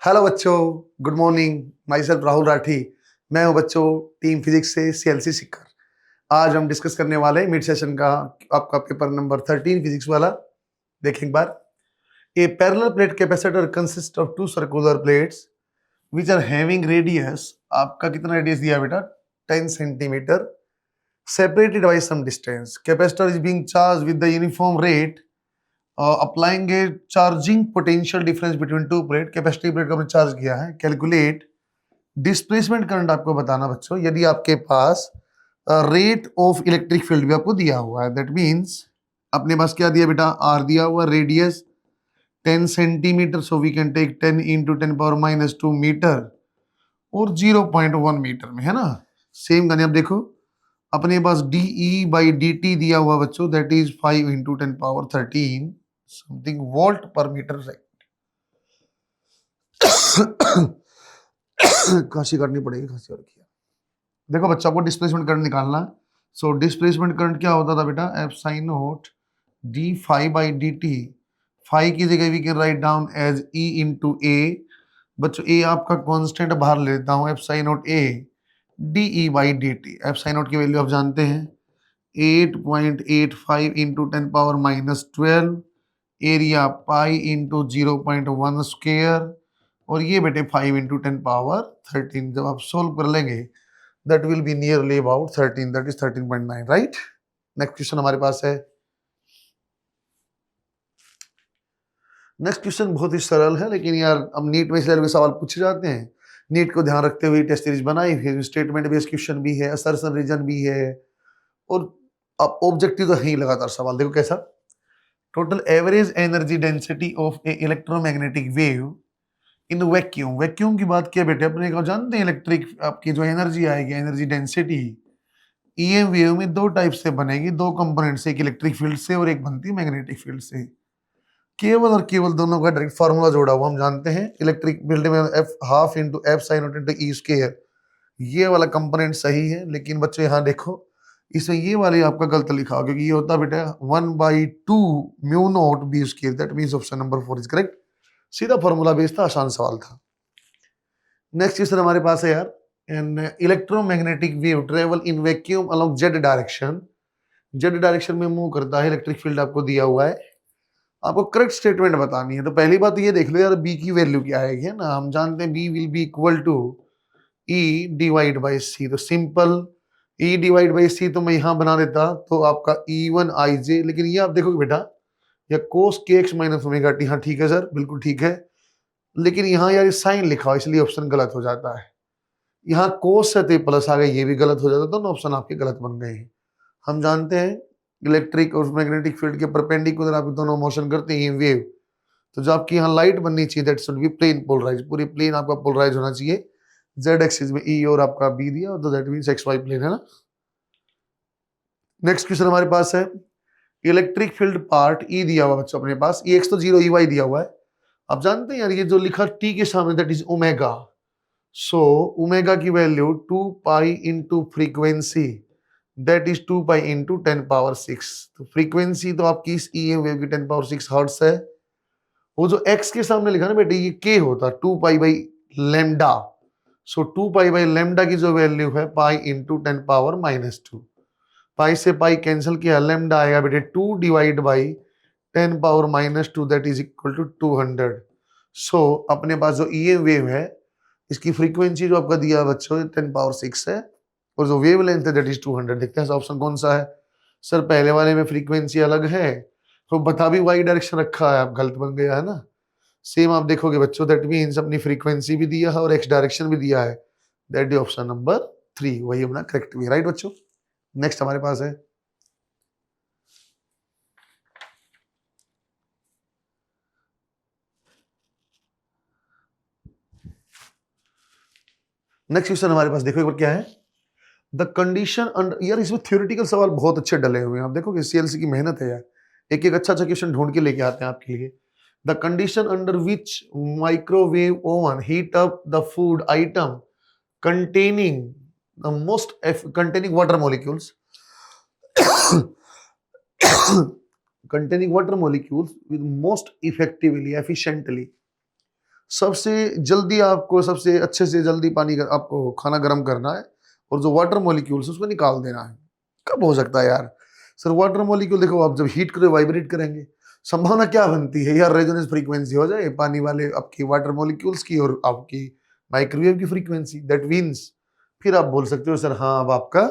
Hello बच्चों, good morning. My self Rahul Rathi. मैं हूं बच्चों टीम फिजिक्स से सीएलसी सीकर। आज हम डिस्कस करने वाले हैं मिड सेशन का आपका पेपर नंबर 13 फिजिक्स वाला। देखें एक बार। A parallel plate capacitor consist of two circular plates which are having radius, आपका कितना रेडियस दिया बेटा, 10 centimetre, separated by some distance. Capacitor is being charge with the uniform rate, applying a charging potential difference between two plate. Capacitive plate को हमने charge किया है। Calculate displacement current आपको बताना बच्चों, यदि आपके पास रेट ऑफ इलेक्ट्रिक फील्ड भी आपको दिया हुआ है। दैट मीन्स अपने पास क्या दिया बेटा, आर दिया हुआ, radius 10 centimetre, so we can take 10 into 10⁻⁻2 metre और 0.1 मीटर में, है ना। सेम गाने अब देखो, अपने पास dE बाई dt दिया हुआ बच्चों, that is 5 into 10⁻13 something volt पर मीटर सेकंड। खांसी करनी पड़ेगी, खांसी और किया। देखो बच्चा को डिस्प्लेसमेंट करंट निकालना है। सो डिस्प्लेसमेंट करंट क्या होता था बेटा, epsilon naught D phi by D T. Phi की जगह we can write down as E into A. बच्चों ए आपका कांस्टेंट बाहर लेता हूँ, epsilon naught A D E by D T. Epsilon naught की value आप जानते हैं 8.85 into 10⁻12। Area pi into 0.1 square, और ये बेटे 5 इंटू 10⁻13। जब आप सोल्व कर लेंगे that will be nearly about 13, that is 13.9, right. Next question हमारे पास है। नेक्स्ट क्वेश्चन बहुत ही सरल है, लेकिन यार अब नीट में इस लेवल के सवाल पूछे जाते हैं। नीट को ध्यान रखते हुए टेस्ट सीरीज बनाई है, स्टेटमेंट बेस्ड क्वेश्चन भी है, असर्शन रीजन भी है, और अब ऑब्जेक्टिव तो है ही लगातार सवाल। देखो कैसा, total average energy density of A electromagnetic wave in vacuum. Vacuum की बात किया बेटे, अपने को जानते हैं इलेक्ट्रिक आपकी जो एनर्जी आएगी, एनर्जी डेंसिटी ईएम वेव में दो टाइप से बनेगी, दो कंपोनेंट से, एक इलेक्ट्रिक फील्ड से और एक बनती है मैग्नेटिक फील्ड से। केवल और केवल दोनों का डायरेक्ट फार्मूला जोड़ा हुआ हम जानते हैं। इलेक्ट्रिक फील्ड में F half into F sine not into E square, ये वाला कंपोनेंट सही है। लेकिन बच्चे यहाँ देखो, इसमें ये वाले आपका गलत लिखा हो, क्योंकि ये होता बेटा 1/2 mu not be square. That means option number 4 is correct. सीधा फॉर्मूला बेस्ड था, आसान सवाल था। नेक्स्ट क्वेश्चन हमारे पास है यार, an electromagnetic wave travel in vacuum along Z direction. Z direction में मूव करता है इलेक्ट्रिक फील्ड, आपको दिया हुआ है। आपको करेक्ट स्टेटमेंट बतानी है। तो पहली बात तो ये देख लो यार, बी की वैल्यू क्या आएगी, है ना। हम जानते हैं B will be equal to E divide by C. तो simple E divide by C तो मैं यहां बना देता, तो आपका E1 IJ। लेकिन ये आप देखोगे बेटा, या कोस के एक्स माइनस ओमेगा टी। हाँ ठीक है सर, बिल्कुल ठीक है। लेकिन यहाँ यार साइन लिखा हो, इसलिए ऑप्शन गलत हो जाता है। यहाँ कोस से प्लस आ गए, ये भी गलत हो जाता, दोनों ऑप्शन आपके गलत बन गए हैं। हम जानते हैं इलेक्ट्रिक और मैग्नेटिक फील्ड के परपेंडिकुलर आप दोनों मोशन करते हैं वेव, तो जो आपकी यहाँ लाइट बननी चाहिए that should be plane polarise, पूरी प्लेन आपका पोलराइज होना चाहिए। जेड एक्सिस में ई और आपका बी दिया, तो that means X Y plane, है ना। नेक्स्ट क्वेश्चन हमारे पास है, इलेक्ट्रिक फील्ड पार्ट ई दिया हुआ बच्चों अपने पास, ई एक्स तो 0 EY दिया हुआ है। आप जानते हैं यार, ये जो लिखा टी के सामने that is omega. So omega की value 2 pi into frequency, that is 2 pi into 10⁻6। तो फ्रीक्वेंसी तो आपकी इस ई वेव की 10⁻6 हर्ट्स है। वो जो एक्स के सामने लिखा ना बेटे, ये के होता 2 pi by lambda. So 2 pi by lambda की जो वैल्यू है पाई इंटू 10⁻⁻2। पाई से पाई कैंसिल किया, लेमडा आएगा बेटे 2 divide by 10⁻⁻2, that is equal to 200। So अपने पास जो ई वेव है, इसकी फ्रीक्वेंसी जो आपका दिया बच्चों 10⁻6 है, और जो वेव लेंथ है दैट इज 200। देखते हैं ऑप्शन कौन सा है। सर पहले वाले में फ्रीक्वेंसी अलग है, तो बता भी वाई डायरेक्शन रखा है, आप गलत बन गया है ना। सेम आप देखोगे बच्चों, दैट मीन्स अपनी फ्रीक्वेंसी भी दिया है और एक्स डायरेक्शन भी दिया है, दैट इज ऑप्शन नंबर 3, वही अपना करेक्ट भी, राइट बच्चों। नेक्स्ट हमारे पास है, नेक्स्ट क्वेश्चन हमारे पास देखो एक बार क्या है। द कंडीशन अंडर, यार इसमें थ्योरेटिकल सवाल बहुत अच्छे डले हुए हैं, आप देखोगे सीएलसी की मेहनत है यार, एक एक अच्छा अच्छा क्वेश्चन ढूंढ के लेके आते हैं आपके लिए। The condition under which microwave oven heat up the food item containing containing water molecules containing water molecules with most effectively efficiently, सबसे जल्दी आपको सबसे अच्छे से जल्दी पानी आपको खाना गर्म करना है और जो वाटर मॉलिक्यूल्स उसको निकाल देना है। कब हो सकता है यार? सर वाटर मॉलिक्यूल देखो, आप जब हीट करो वाइब्रेट करेंगे, संभावना क्या बनती है यार? रेजोनेंस फ्रीक्वेंसी हो जाए पानी वाले आपकी वाटर मॉलिक्यूल्स की और आपकी माइक्रोवेव की फ्रीक्वेंसी, दैट मीन्स फिर आप बोल सकते हो सर हाँ अब आपका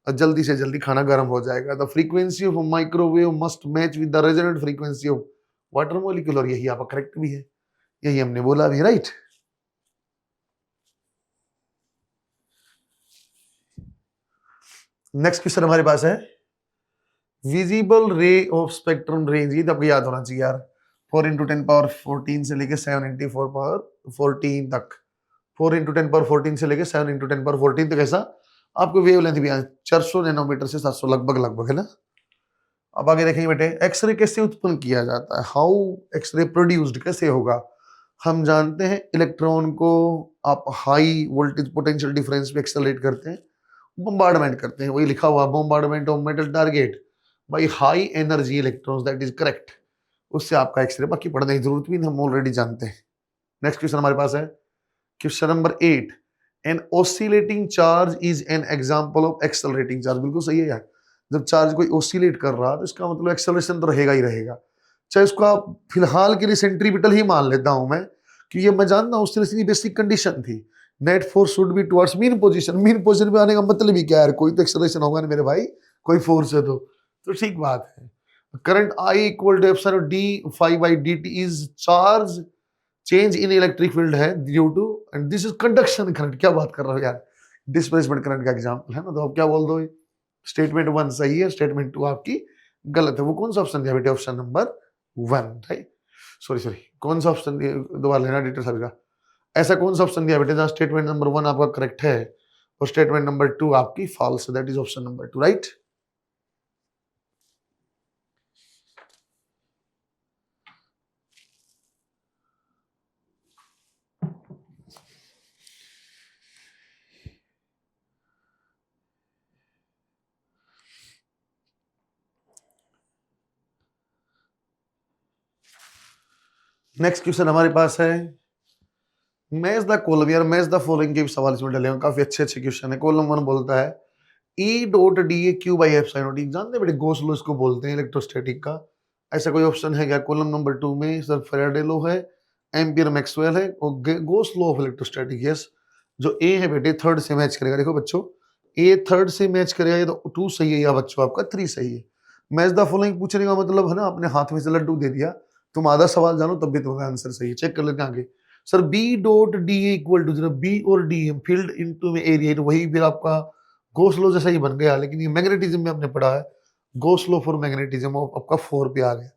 जल्दी से जल्दी खाना गर्म हो जाएगा। The frequency of microwave must match with the resonant frequency of water molecule, और यही आपका करेक्ट भी है, यही हमने बोला भी, राइट। नेक्स्ट क्वेश्चन हमारे पास है visible ray of spectrum range, ये तो आपको याद होना चाहिए यार, 4 × 10⁻14 से लेके 7 × 4⁻14 तक, 4 × 10⁻14 से लेके 7 × 10⁻14 तक। ऐसा आपको वेवलेंथ भी 400 नैनोमीटर से 700 लगभग लगभग है ना। अब आगे देखेंगे बेटे, एक्सरे कैसे उत्पन्न किया जाता है, हाउ एक्सरे प्रोड्यूस्ड, कैसे होगा। हम जानते हैं इलेक्ट्रॉन को आप हाई वोल्टेज पोटेंशियल डिफरेंस पे एक्सेलरेट करते हैं, बम्बार्डमेंट करते हैं, वही लिखा हुआ bombardment of metal target by high energy electrons, that is correct. उससे आपका एक्सरे बाकी पढ़ने की जरूरत भी नहीं, हम ऑलरेडी जानते हैं। नेक्स्ट क्वेश्चन हमारे पास है question number 8, an oscillating charge is an example of accelerating charge. बिल्कुल सही है यार, जब चार्ज कोई ऑसिलेट कर रहा है तो इसका मतलब एक्सेलरेशन तो रहेगा ही रहेगा। चाहे उसको आप फिलहाल के लिए सेंट्रीपिटल ही मान लेता हूं मैं, कि ये मैं जानता हूं ऑसिलेशन की बेसिक कंडीशन थी, net force should be towards mean position. Mean position पे आने का मतलब ही क्या है, कोई तो एक्सेलरेशन होगा ना मेरे भाई, कोई फोर्स है तो ठीक बात है। Current I equal to epsilon D phi by D T is charge change in electric field है due to, and this is conduction current. क्या बात कर रहे हो यार, डिस्प्लेसमेंट करंट का एग्जांपल है ना, तो आप क्या बोल दो, स्टेटमेंट 1 सही है, स्टेटमेंट 2 आपकी गलत है। वो कौन सा ऑप्शन दिया बेटे, ऑप्शन नंबर 1, राइट। सॉरी कौन सा ऑप्शन दिया, दोबारा लेना डिटेल सभी का। ऐसा कौन सा ऑप्शन दिया बेटे जहां स्टेटमेंट नंबर 1 आपका करेक्ट है और स्टेटमेंट नंबर 2 आपकी फॉल्स है, that is option number 2, right. Next question हमारे पास है मैच द कॉलम, यार मैच द फॉलोइंग के भी सवाल इसमें डले हैं, काफी अच्छे क्वेश्चन है। कॉलम 1 बोलता है E dot D A Q by epsilon not, जानते हैं बेटे गॉस लॉ इसको बोलते हैं इलेक्ट्रोस्टैटिक का। ऐसा कोई ऑप्शन है क्या कॉलम नंबर 2 में? सर फैराडे लॉ है, एम्पियर मैक्सवेल है और Gauss law of electrostatic. Yes, जो ए है बेटे थर्ड से मैच करेगा। देखो बच्चों, ए थर्ड से मैच करेगा, ये तो 2 सही है या बच्चों आपका 3 सही है। मैच द फॉलोइंग पूछने का मतलब है ना, अपने हाथ में से लड्डू दे दिया, तुम आधा सवाल जानो तब भी तुम्हारा आंसर सही है, चेक कर लेते हैं आगे। Sir B dot D A equal to, B और डी फील्ड इनटू में एरिया, तो वही फिर आपका गॉस लॉ जैसा ही बन गया, लेकिन ये मैग्नेटिज्म में आपने पढ़ा है, गॉस लॉ फॉर मैग्नेटिज्म आपका 4 पे आ गया।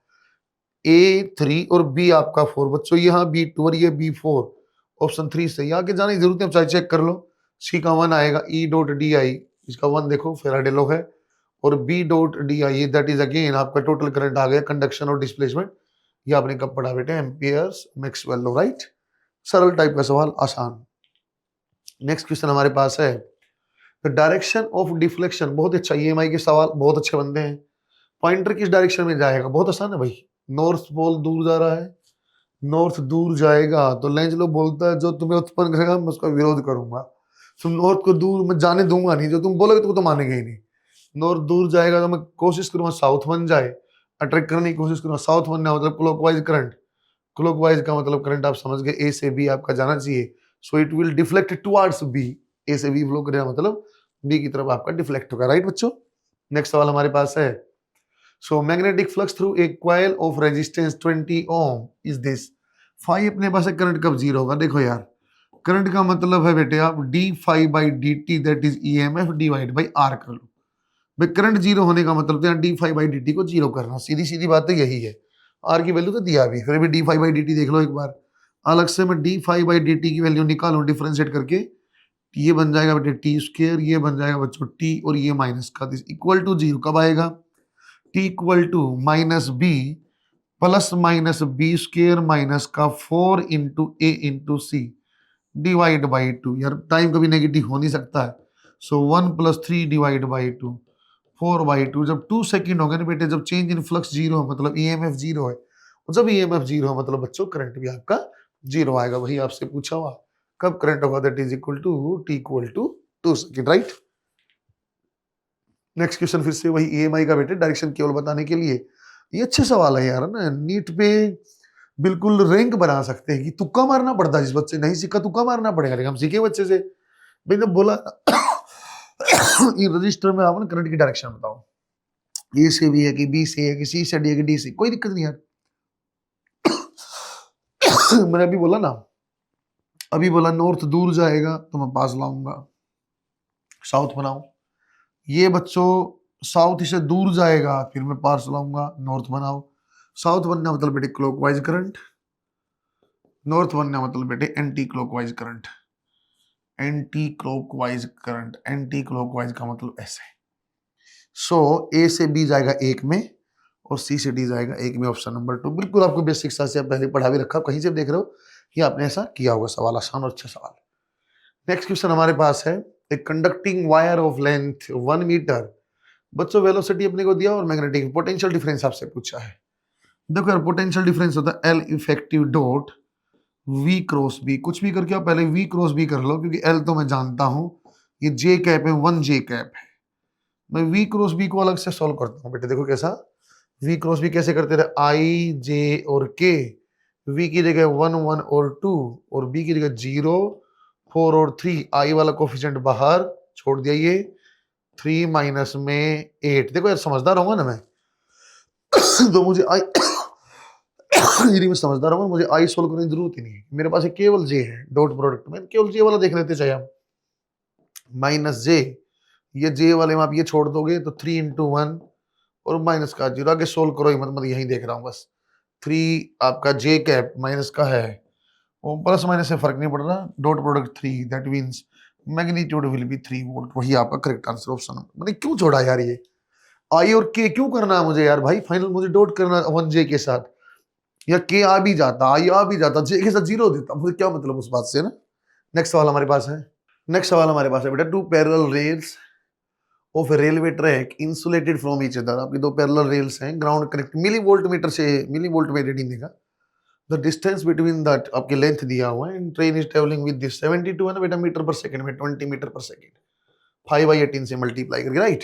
ए 3 और बी आपका 4, बच्चों यहाँ B2 और ये B4, ऑप्शन 3 सही। आगे जाने की जरूरत है, चाहे चेक कर लो। सी का 1 आएगा, E डॉट डी आई, इसका 1 देखो फैराडे लॉ है, और B dot D I that is again आपका टोटल करंट आ गया, कंडक्शन और डिस्प्लेसमेंट, ये आपने कब पढ़ा बेटे, एम्पियर्स मैक्सवेल लॉ, राइट। सरल टाइप का सवाल, आसान। नेक्स्ट क्वेश्चन हमारे पास है द डायरेक्शन ऑफ डिफ्लेक्शन, बहुत अच्छा, EMI के सवाल बहुत अच्छे बनते हैं। पॉइंटर किस डायरेक्शन में जाएगा, बहुत आसान है भाई, नॉर्थ पोल दूर जा रहा है, नॉर्थ दूर जाएगा तो लेंज लो बोलता है जो तुम्हें उत्पन्न करेगा मैं उसका विरोध करूंगा। तुम नॉर्थ को दूर मैं जाने दूंगा नहीं, जो तुम बोलोगे तो मानेंगे ही नहीं। नॉर्थ दूर जाएगा तो मैं कोशिश करूंगा साउथ बन जाए, अट्रैक्ट करने की कोशिश करूंगा, साउथ बनना मतलब क्लॉकवाइज करंट, क्लॉकवाइज का मतलब करंट आप समझ गए, ए से बी आपका जाना चाहिए, so it will deflect towards B, A से बी फ्लो करेगा मतलब बी की तरफ आपका डिफ्लेक्ट होगा, राइट बच्चों। नेक्स्ट सवाल हमारे पास है so magnetic flux through a coil of resistance 20 ohm is this. Phi अपने पास है, करंट कब जीरो होगा, देखो यार करंट का मतलब है बेटे आप D phi by D T that is EMF divide by R कर लो। भाई करंट जीरो होने का मतलब तो D phi by D T को जीरो करना, सीधी सीधी बात तो यही है। आर की वैल्यू तो दिया भी, फिर भी D phi by D T देख लो एक बार, अलग से मैं D phi by D T की वैल्यू निकालूं डिफरेंशिएट करके, ये बन जाएगा बेटे टी स्क्वायर, ये बन जाएगा बच्चों टी, और ये माइनस का दिस इक्वल टू जीरो कब आएगा, T equal to minus B plus minus B square minus का 4 into A into C divide by 2। यार टाइम कभी नेगेटिव हो नहीं सकता है, सो 1 + 3 डिवाइड बाई 2, 4/2। जब 2 सेकेंड हो गए ना बेटे, जब चेंज इन फ्लक्स जीरो है मतलब EMF जीरो है, और जब EMF जीरो है मतलब बच्चों करंट भी आपका जीरो आएगा, वही आपसे पूछा हुआ। कब करंट होगा? That is equal to t equal to 2 second, right. Next question फिर से वही ईएमआई का बेटे, डायरेक्शन केवल बताने के लिए। ये अच्छे सवाल है यार ना, नीट पे बिल्कुल रैंक बना सकते हैं कि तुक्का मारना पड़ता है। जिस बच्चे नहीं सीखा तुक्का मारना पड़ेगा, लेकिन हम सीखे बच्चे से। मैंने बोला ये रजिस्टर में आप ना करंट की डायरेक्शन बताओ, ए से भी है कि बी से है कि सी से डी है कि डी से, कोई दिक्कत नहीं यार। मैंने अभी बोला नॉर्थ दूर जाएगा तो मैं पास लाऊंगा, साउथ बनाओ। ये बच्चों साउथ से दूर जाएगा, फिर मैं पास लाऊंगा, नॉर्थ बनाओ। साउथ बनना मतलब बेटे क्लॉकवाइज करंट, नॉर्थ बनना मतलब बेटे anti clockwise current. Anti clockwise current, anti clockwise का मतलब ऐसे। सो ए से बी जाएगा एक में और सी से डी जाएगा एक में, ऑप्शन नंबर 2। बिल्कुल आपको बेसिक से पहले पढ़ा भी रखा, कहीं से देख रहे हो कि आपने ऐसा किया होगा। सवाल आसान और अच्छा सवाल। नेक्स्ट क्वेश्चन हमारे पास है, एक conducting wire of length 1 metre. बच्चों वेलोसिटी अपने को दिया और मैग्नेटिक पोटेंशियल डिफरेंस आपसे पूछा है। देखो यार, पोटेंशियल डिफरेंस होता है L effective dot V cross B. कुछ भी करके आप पहले वी क्रॉस बी कर लो, क्योंकि एल तो मैं जानता हूं, ये जे कैप है, 1 जे कैप है। मैं वी क्रॉस बी को अलग से सॉल्व करता हूँ बेटे। देखो कैसा, वी क्रॉस बी कैसे करते रहे, आई जे और के। वी की जगह 1 1 और 2 और बी की जगह 0 4 और 3। आई वाला कोफिशिएंट बाहर छोड़ दिया, ये 3 माइनस में 8। देखो यार समझदार होगा ना मैं तो मुझे आई यदि मैं समझदार हूँ, मुझे आई सोल्व करने की जरूरत ही नहीं है। मेरे पास केवल जे है, डॉट प्रोडक्ट में केवल जे वाला देख लेते चाहे हम। माइनस जे, ये जे वाले में आप ये छोड़ दोगे तो 3 इंटू 1 और माइनस का 0। आगे सोल्व करो, मतलब यही देख रहा हूँ बस। 3 आपका जे कैप माइनस का है, वो प्लस माइनस से फर्क नहीं पड़ रहा। Dot product 3, that means magnitude will be 3 volt. वही आपका करेक्ट आंसर, ऑप्शन। मैंने क्यों छोड़ा यार, ये आई और के क्यों करना है मुझे यार भाई? फाइनल मुझे डॉट करना 1 जे के साथ, या के आ भी जाता, आई आ भी जाता, जे के साथ 0 देता, मुझे क्या मतलब उस बात से ना। नेक्स्ट सवाल हमारे पास है, बेटा, 2 parallel rails of railway track insulated from each other. आपकी 2 पैरेलल रेल्स हैं, ground connect, milli volt metre से, मिली वोल्ट में रीडिंग देगा। द डिस्टेंस बिटवीन दैट आपकी लेंथ दिया हुआ है, and train is travelling with this 72 है ना बेटा मीटर पर सेकंड में, 20 मीटर पर सेकंड, 5/18 से मल्टीप्लाई करके, राइट।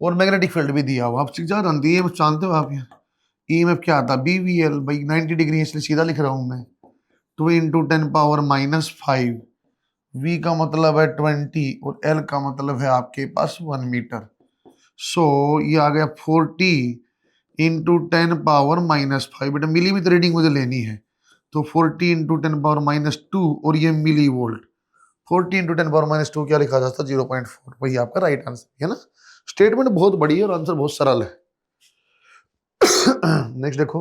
और मैग्नेटिक फील्ड भी दिया हुआ, आप जा जानती है, जानते हो आप। ईएमएफ क्या आता है, बीवीएल भाई 90 डिग्री, इसलिए सीधा लिख रहा हूं मैं, 2 इंटू 10 पावर -5। V का मतलब है 20 और L का मतलब है आपके पास 1 मीटर। सो ये आ गया 40 इंटू 10 पावर -5। बेटा मिली में तो रीडिंग मुझे लेनी है, तो 40 इंटू 10 पावर -2 और ये मिली वोल्ट। 40 इंटू 10 पावर -2 क्या लिखा जाता है, 0.4। वही आपका राइट आंसर है ना। स्टेटमेंट बहुत बड़ी है और आंसर बहुत सरल है। नेक्स्ट देखो,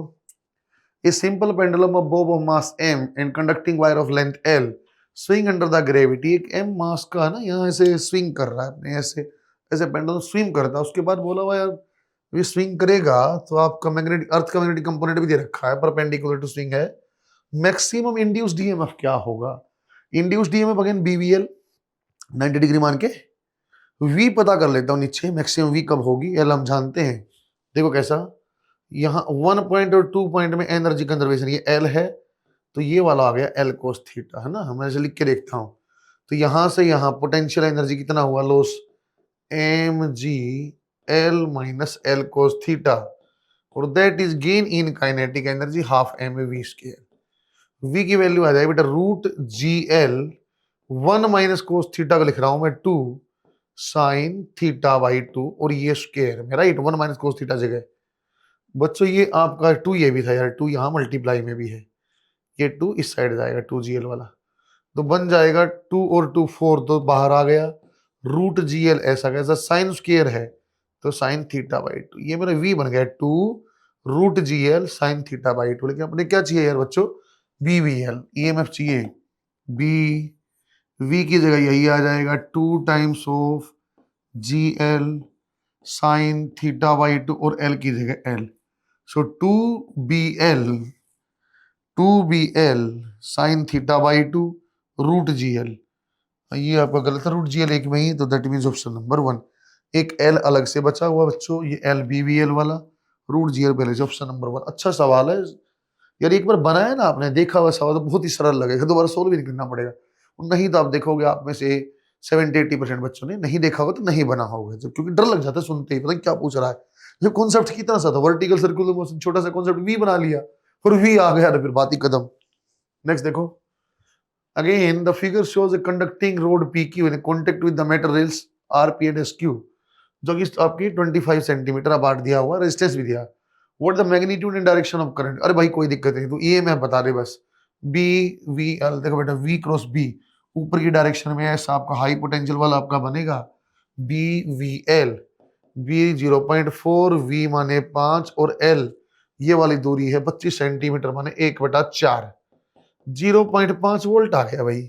A simple pendulum of bob of mass m and conducting wire of length L swing under the gravity। एक m मास का है ना, यहाँ ऐसे स्विंग कर रहा है अपने, ऐसे ऐसे पेंडुलम स्विंग करता है। उसके बाद बोला हुआ यार ये स्विंग करेगा तो आपका मैग्नेटिक, अर्थ का मैग्नेटिक कंपोनेंट भी दे रखा है, परपेंडिकुलर टू स्विंग है। मैक्सिमम इंड्यूस्ड डीएमएफ क्या होगा? Induced DMF again BVL 90 degree मान के, वी पता कर लेता हूँ नीचे, मैक्सिमम वी कब होगी, एल हम जानते हैं। देखो कैसा, यहाँ 1 पॉइंट और 2 पॉइंट में एनर्जी कंजर्वेशन, ये एल है तो ये वाला आ गया एल कोस थीटा, है ना। हम ऐसे लिख के देखता हूँ, तो यहाँ से यहाँ पोटेंशियल एनर्जी कितना हुआ loss, M G L minus L cos theta, और that is gain in kinetic energy half M V square. V की वैल्यू आ जाएगी बेटा root G L 1 minus cos theta को लिख रहा हूं मैं 2 साइन थीटा बाई 2 और ये स्क्वायर में, राइट। 1 माइनस कोस थीटा जगह बच्चों ये आपका 2 ये भी था यार, 2 यहाँ मल्टीप्लाई में भी है, ये 2 इस साइड जाएगा 2gl वाला, तो बन जाएगा 2 और 2 4, तो बाहर आ गया रूट gl। ऐसा कैसा, साइन स्क्वायर है तो साइन थीटा बाई 2, ये मेरा v बन गया 2 root gl sine theta by 2। लेकिन अपने क्या चाहिए यार बच्चों, bvl, emf चाहिए, b v की जगह यही आ जाएगा 2 times of gl sine theta by 2 और l की जगह l। So 2bl sine theta by 2 root gl, ये आपका गलत है, रूट gl एक में ही, तो दैट मीन्स ऑप्शन नंबर 1। एक l अलग से बचा हुआ बच्चों, ये l bvl वाला, रूट gl पहले से, ऑप्शन नंबर 1। अच्छा सवाल है, यार एक बार बनाया ना आपने, देखा हुआ सवाल तो बहुत ही सरल लगेगा, दोबारा सोल्व भी नहीं करना पड़ेगा। नहीं तो आप देखोगे आप में से 70-80% बच्चों ने नहीं देखा होगा तो नहीं बना होगा, जब क्योंकि डर लग जाता है सुनते ही, पता नहीं क्या पूछ रहा है। जब कॉन्सेप्ट कितना सा था, वर्टिकल सर्कुलर मोशन, छोटा सा कॉन्सेप्ट वी बना लिया और वी आ गया तो फिर बात ही कदम। नेक्स्ट देखो, again the figure shows a conducting road PQ in contact with the metal rails RP and SQ, जो कि आपकी 25 सेंटीमीटर अपार्ट दिया हुआ, रेजिस्टेंस भी दिया। What the magnitude and direction of current, अरे भाई कोई दिक्कत नहीं, तो ये मैं बता दे बस। BVL देखो बेटा, V क्रॉस B ऊपर की डायरेक्शन में ऐसा आपका हाई पोटेंशियल वाला आपका बनेगा BVL। B 0.4, V माने 5 और L ये वाली दूरी है 25 सेंटीमीटर माने 1/4, 0.5 वोल्ट आ गया भाई।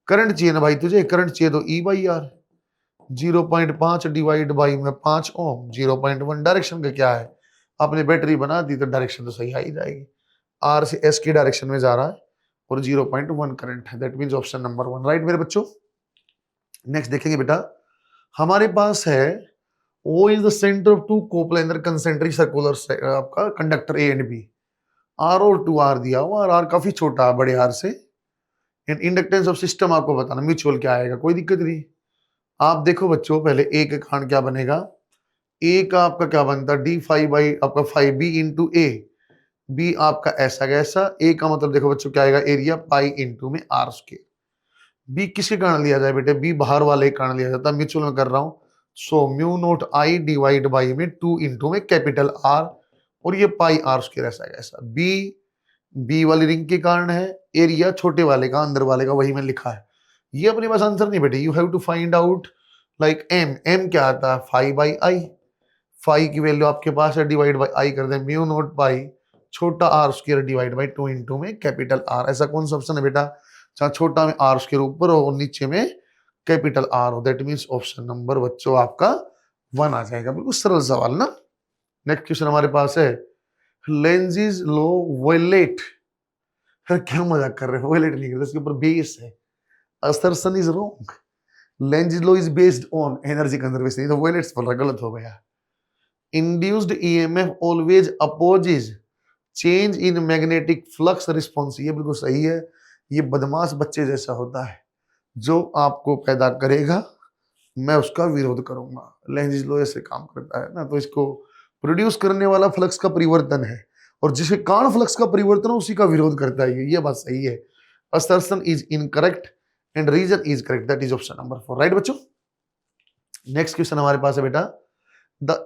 करंट चाहिए ना भाई तुझे, करंट चाहिए तो E/R, 0.5 डिवाइड बाई में 5 ओम, 0.1 डायरेक्शन का क्या है, आपने बैटरी बना दी तो डायरेक्शन तो सही आ ही जाएगी, R से S की डायरेक्शन में जा रहा है और 0.1 करंट है, that means option number 1 right मेरे बच्चों। नेक्स्ट देखेंगे बेटा, हमारे पास है O is the centre of two coplanar concentric circular आपका conductor A and B, R और 2R दिया हुआ, और R काफी छोटा है बड़े R से। एंड इंडक्टेंस ऑफ सिस्टम आपको बताना म्यूचुअल क्या आएगा, कोई दिक्कत नहीं। आप देखो बच्चों, पहले A का कांड क्या बनेगा, A का आपका क्या बनता है D5 आपका 5B इंटू A, B आपका ऐसा कैसा, A का मतलब देखो बच्चों क्या आएगा, एरिया पाई इंटू में R स्क्वायर। B किसके कारण लिया जाए बेटे, B बाहर वाले के कारण लिया जाता है, म्यूचुअल में कर रहा हूं, so mu naught I divide by में 2 इंटू में कैपिटल R, और ये पाई R स्क्वायर ऐसा कैसा। B वाली रिंग के कारण है, एरिया छोटे वाले का अंदर वाले का वही में लिखा है। ये अपने पास आंसर नहीं बेटे, you have to find out like M क्या आता है 5/I, 5 की वैल्यू आपके पास है, डिवाइड बाई I कर दे म्यू नोट बाई छोटा R square divide by 2 into में कैपिटल R। ऐसा कौन सा ऑप्शन है बेटा जहाँ छोटा में R स्क्वायर ऊपर हो और नीचे में कैपिटल R हो, दैट मींस ऑप्शन नंबर बच्चों आपका 1 आ जाएगा। बिल्कुल सरल सवाल ना। नेक्स्ट क्वेश्चन हमारे पास है लेंजीज लॉ वायलेट, क्या मजाक कर रहे हो, वायलेट नहीं करते, इसके ऊपर बेस है, assertion is wrong, Lenz's law is based on energy conservation, तो वायलेट्स बोल रहा, गलत हो गया। Induced EMF always opposes change in magnetic flux response, ये बिल्कुल सही है। ये बदमाश बच्चे जैसा होता है, जो आपको पैदा करेगा मैं उसका विरोध करूंगा, लेंजीज लॉ ऐसे काम करता है ना, तो इसको प्रोड्यूस करने वाला फ्लक्स का परिवर्तन है और जिसके कारण फ्लक्स का परिवर्तन है उसी का विरोध करता है, ये बात सही है। Assertion is incorrect and reason is correct, that is option number 4 right बच्चों। नेक्स्ट क्वेश्चन हमारे पास है बेटा,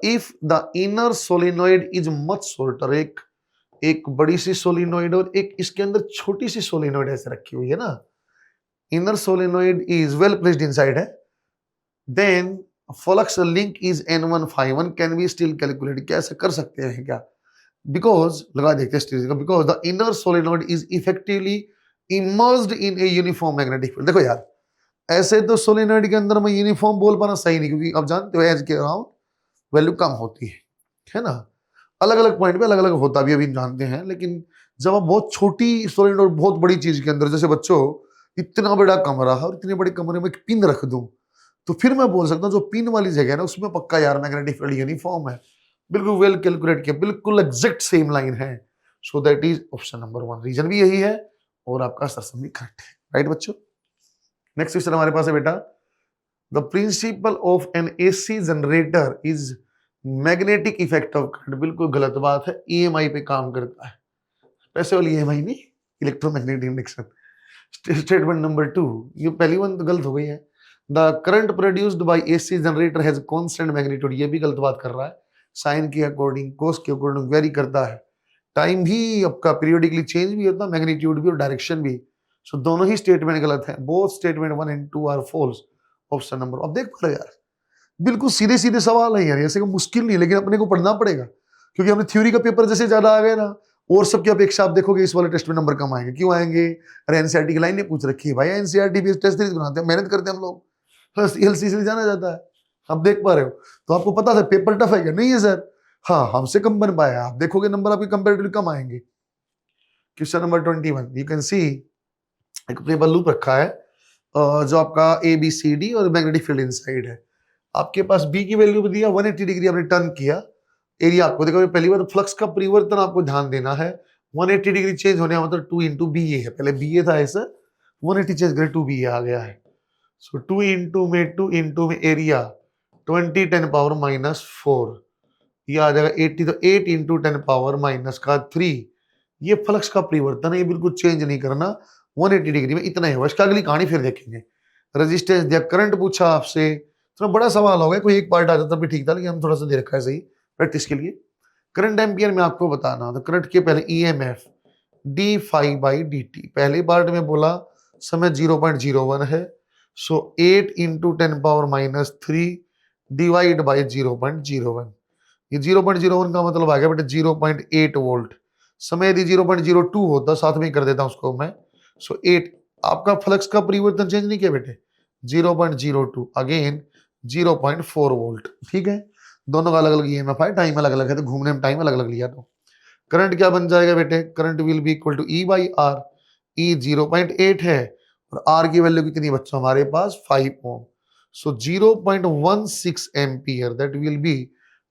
if the inner solenoid is much shorter, एक बड़ी सी सोलिनॉइड और एक इसके अंदर छोटी सी सोलिनॉइड ऐसे रखी हुई है ना, inner solenoid is well placed inside है, then flux link is N1 can be still calculate, क्या ऐसा कर सकते हैं क्या, बिकॉज लगा देखते हैं, because the inner solenoid is effectively immersed in a uniform magnetic field. देखो यार ऐसे तो सोलिनॉइड के अंदर मैं यूनिफॉर्म बोल पाना सही नहीं, क्योंकि आप जानते हो एज के अराउंड वैल्यू कम होती है ना, अलग अलग पॉइंट पे अलग अलग होता भी अभी जानते हैं, लेकिन जब आप बहुत छोटी सोलिनॉइड और बहुत बड़ी चीज के अंदर, जैसे बच्चों इतना बड़ा कमरा है और इतने बड़े कमरे में एक पिन रख दूं, तो फिर मैं बोल सकता हूँ जो पिन वाली जगह है ना उसमें पक्का यार मैग्नेटिक फील्ड यूनिफॉर्म है, बिल्कुल वेल कैलकुलेट किया, बिल्कुल एग्जैक्ट सेम लाइन है, so that is option number 1, reason भी यही है और आपका असर्शन भी करेक्ट है राइट बच्चों। नेक्स्ट क्वेश्चन हमारे पास है बेटा, the principle of an AC generator is magnetic effect of current, बिल्कुल गलत बात है, EMI पे काम करता है, पैसे वाली EMI नहीं, इलेक्ट्रोमैग्नेटिक इंडक्शन। स्टेटमेंट नंबर 2, ये पहली वन तो गलत हो गई है, the current produced by AC generator has constant magnitude, ये भी गलत बात कर रहा है, साइन के अकॉर्डिंग कोस के अकॉर्डिंग वेरी करता है, टाइम भी आपका पीरियोडिकली चेंज भी होता है, मैग्नीट्यूड भी और डायरेक्शन भी, सो दोनों ही स्टेटमेंट गलत है, both statement 1 and 2 are false, option number. अब देख पा रहे यार बिल्कुल सीधे सीधे सवाल है यार, ऐसे को मुश्किल नहीं, लेकिन अपने को पढ़ना पड़ेगा क्योंकि हमने थ्योरी का पेपर जैसे ज्यादा आ गए ना, और सबकी अपेक्षा आप देखोगे इस वाले टेस्ट में नंबर कम आएंगे, क्यों आएंगे, अरे NCERT की लाइन ने पूछ रखी है भाई, NCERT बेस्ड टेस्ट सीरीज बनाते हैं, मेहनत करते हैं हम लोग, LC से जाना जाता है, आप देख पा रहे हो, तो आपको पता था पेपर टफ है क्या, नहीं है सर, हाँ हमसे कम बन पाया, आप देखोगे नंबर आपके कंपेरेटिवली कम आएंगे। Question number 21, you can see एक पेपर लूप रखा है जो आपका ABCD और मैग्नेटिक फील्ड इनसाइड है, आपके पास B की वैल्यू दिया 180 डिग्री आपने टर्न किया, एरिया आपको देखो पहली बार फ्लक्स का परिवर्तन आपको ध्यान देना है, 180 डिग्री चेंज होने का मतलब 2 इंटू बी ए है, पहले बी ए था ऐसा, 180 चेंज कर 2 बी ए आ गया है। सो 2 इंटू में एरिया 20 10 पावर माइनस 4, ये आ जाएगा 80, तो 8 इंटू 10 पावर माइनस का 3। ये फ्लक्स का परिवर्तन है, ये बिल्कुल चेंज नहीं करना, 180 डिग्री में इतना ही होगा। इसका अगली कहानी फिर देखेंगे। रेजिस्टेंस दिया, करंट पूछा आपसे, थोड़ा बड़ा सवाल हो गया, कोई एक पार्ट आ जाता भी ठीक था, लेकिन हम थोड़ा सा दे रखा है सही प्रैक्टिस के लिए। करंट एम्पियर में आपको बताना, तो करंट के पहले EMF D phi by D T, पहले पार्ट में बोला समय 0.01 है, so 8 into 10 power minus 3 divide by 0.01, ये 0.01 का मतलब आ गया बेटे 0.8 वोल्ट। समय यदि 0.02 होता, साथ में ही कर देता उसको मैं, सो 8, आपका फ्लक्स का परिवर्तन चेंज नहीं किया बेटे, 0.02 अगेन 0.4 वोल्ट, ठीक है। दोनों का अलग अलग ईएमएफ है, टाइम अलग अलग है, तो घूमने में टाइम अलग अलग लिया। तो करंट क्या बन जाएगा बेटे, current will be equal to E by R, E 0.8 है और आर की वैल्यू कितनी बच्चों हमारे पास 5 ohm, so 0.16 ampere, that will be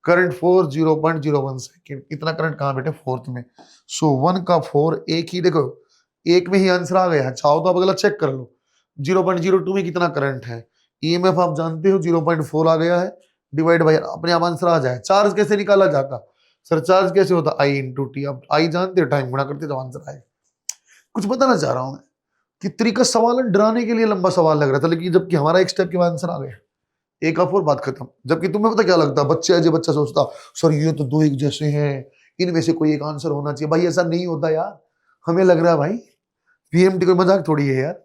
current for 0.01 second. इतना करंट कहाँ बेटे, फोर्थ में, सो 1 का 4, एक ही देखो, एक में ही आंसर आ गया है, चाहो तो आप अगला चेक कर लो। 0.02 में कितना करंट है, ईएमएफ आप जानते हो 0.4 आ गया है, डिवाइड बाय अपने आप आंसर आ जाए। चार्ज कैसे निकाला जाता, सर चार्ज कैसे होता, आई इंटू टी, आप आई जानते हो, टाइम गुणा करते तो आंसर आए। कुछ बताना चाह रहा हूं मैं कि तरीका सवाल डराने के लिए लंबा सवाल लग रहा था, लेकिन जबकि हमारा एक स्टेप के बाद आंसर आ गया, एक आप और बात खत्म। जबकि तुम्हें पता क्या लगता, बच्चे जो बच्चा सोचता सर ये तो दो एक जैसे हैं, इनमें से कोई एक आंसर होना चाहिए। भाई ऐसा नहीं होता यार, हमें लग रहा है भाई पीएमटी कोई मजाक थोड़ी है यार।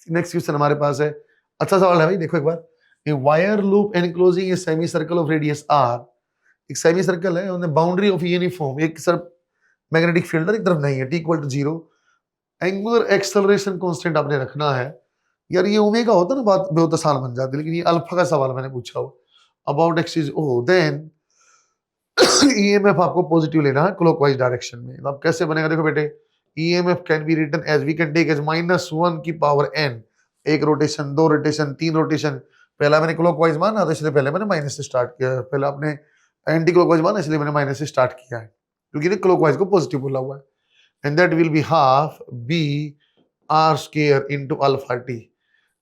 नेक्स्ट क्वेश्चन हमारे पास है, अच्छा सवाल है भाई, देखो एक बार। A wire loop enclosing a semi circle of radius R, एक सेमी सर्कल है, उन्हें बाउंड्री ऑफ यूनिफॉर्म, एक तरफ मैग्नेटिक फील्ड है, एक तरफ नहीं है, T equal to 0, angular acceleration constant आपने रखना है। यार ये ओमेगा होता ना, बात बहुत आसान बन जाती, लेकिन ये अल्फा का सवाल मैंने पूछा हो, about X is O, then EMF आपको पॉजिटिव लेना है क्लॉकवाइज डायरेक्शन में। अब कैसे बनेगा, देखो बेटे, EMF can be written as, we can take as -1 की पावर n, एक रोटेशन, दो रोटेशन, तीन रोटेशन। पहला मैंने क्लॉकवाइज माना तो इसलिए पहले मैंने माइनस से स्टार्ट किया है, पहले आपने एंटी क्लॉकवाइज माना इसलिए मैंने माइनस से स्टार्ट किया है, क्योंकि क्लॉकवाइज को पॉजिटिव बोला हुआ है। And that will be half B R square into alpha T,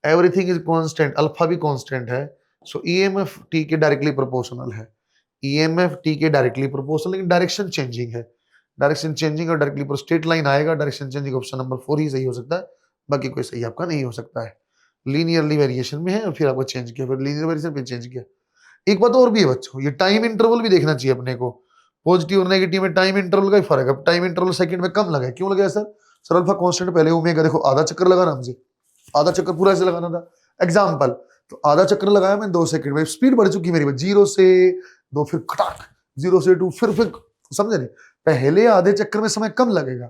everything is constant, alpha भी कांस्टेंट है, सो ईएमएफ टी के डायरेक्टली प्रोपोर्शनल है, ईएमएफ टी के डायरेक्टली प्रोपोर्शनल, लेकिन डायरेक्शन चेंजिंग है, डायरेक्शन चेंजिंग और डायरेक्टली स्ट्रेट लाइन आएगा, direction changing option number 4 ही सही हो सकता है, बाकी कोई सही आपका नहीं हो सकता है। लीनियरली वेरिएशन में है और फिर आपको चेंज किया, फिर लीनियर वेरिएशन फिर चेंज किया। एक बात और भी है बच्चों, ये टाइम इंटरवल भी देखना चाहिए अपने को, पॉजिटिव और नेगेटिव में टाइम इंटरवल का ही फर्क है। टाइम इंटरवल सेकंड में कम लगा, क्यों लगा सर, सर अल्फा कांस्टेंट पहले ओमेगा, देखो आधा चक्कर लगाना हमसे, आधा चक्कर पूरा ऐसे लगाना था एग्जाम्पल, तो आधा चक्कर लगाया मैं 2 सेकंड में, स्पीड बढ़ चुकी मेरी, 0 से 2 फिर खटाक, 0 से 2 फिर समझे नहीं, पहले आधे चक्कर में समय कम लगेगा,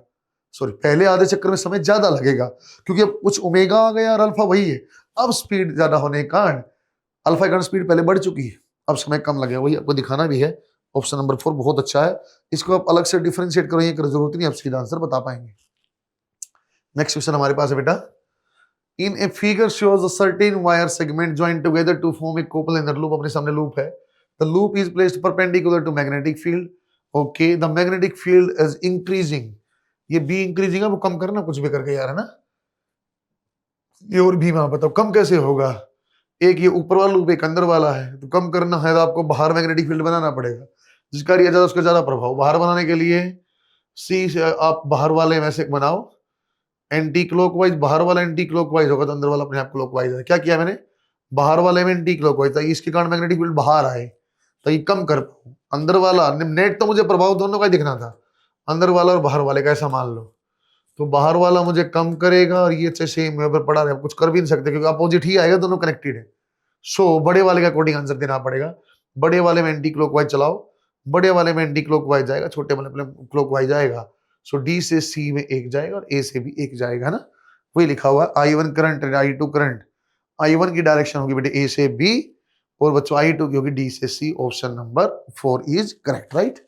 सॉरी पहले आधे चक्कर में समय ज्यादा लगेगा, क्योंकि अब कुछ ओमेगा आ गया और अल्फा वही है, अब स्पीड ज्यादा होने के कारण अल्फा का स्पीड पहले बढ़ चुकी है, अब समय कम लगेगा, वही आपको दिखाना भी है। ऑप्शन नंबर 4 बहुत अच्छा है, इसको आप अलग से डिफरेंशिएट करो, ये जरूरत नहीं, आप सीधा आंसर बता पाएंगे। नेक्स्ट क्वेश्चन हमारे पास है बेटा, in a figure shows a certain wire segment joint together to form a coplanar loop, अपने सामने लूप है, the loop is placed perpendicular to magnetic field, okay, the magnetic field is increasing, ये B increasing है, वो कम करना कुछ भी करके यार, है ना, ये और भी वहां बताओ कम कैसे होगा, एक ये ऊपर वाला लूप एक अंदर वाला है, तो कम करना है तो आपको बाहर मैग्नेटिक फील्ड बनाना पड़ेगा, जिसका एरिया ज्यादा उसका ज्यादा प्रभाव, बाहर बनाने के लिए सी से आप बाहर वाले में से बनाओ एंटी क्लॉकवाइज, बाहर वाला एंटी क्लॉकवाइज होगा तो अंदर वाला अपने आप क्लॉकवाइज है। क्या किया मैंने, बाहर वाले में एंटी क्लॉकवाइज था, इसके कारण मैग्नेटिक फील्ड बाहर आए तो ये कम कर पाऊं, अंदर वाला नेट तो मुझे प्रभाव दोनों का ही दिखना था, अंदर वाला और बाहर वाले का ऐसा मान लो, तो बाहर वाला मुझे कम करेगा और ये सेम यहाँ पर पड़ा रहे, कुछ कर भी नहीं सकते क्योंकि अपोजिट ही आएगा, दोनों कनेक्टेड है। सो बड़े वाले का अकॉर्डिंग आंसर देना पड़ेगा, बड़े वाले में एंटी क्लॉकवाइज चलाओ, बड़े वाले में एंटी क्लॉकवाइज जाएगा, छोटे वाले में क्लॉकवाइज जाएगा, सो डी से सी में एक जाएगा और ए से भी एक जाएगा, है ना, वही लिखा हुआ I1 current I2 current, I1 की डायरेक्शन होगी बेटे ए से बी और बच्चों I2 की होगी डी से C, option number 4 is correct, right.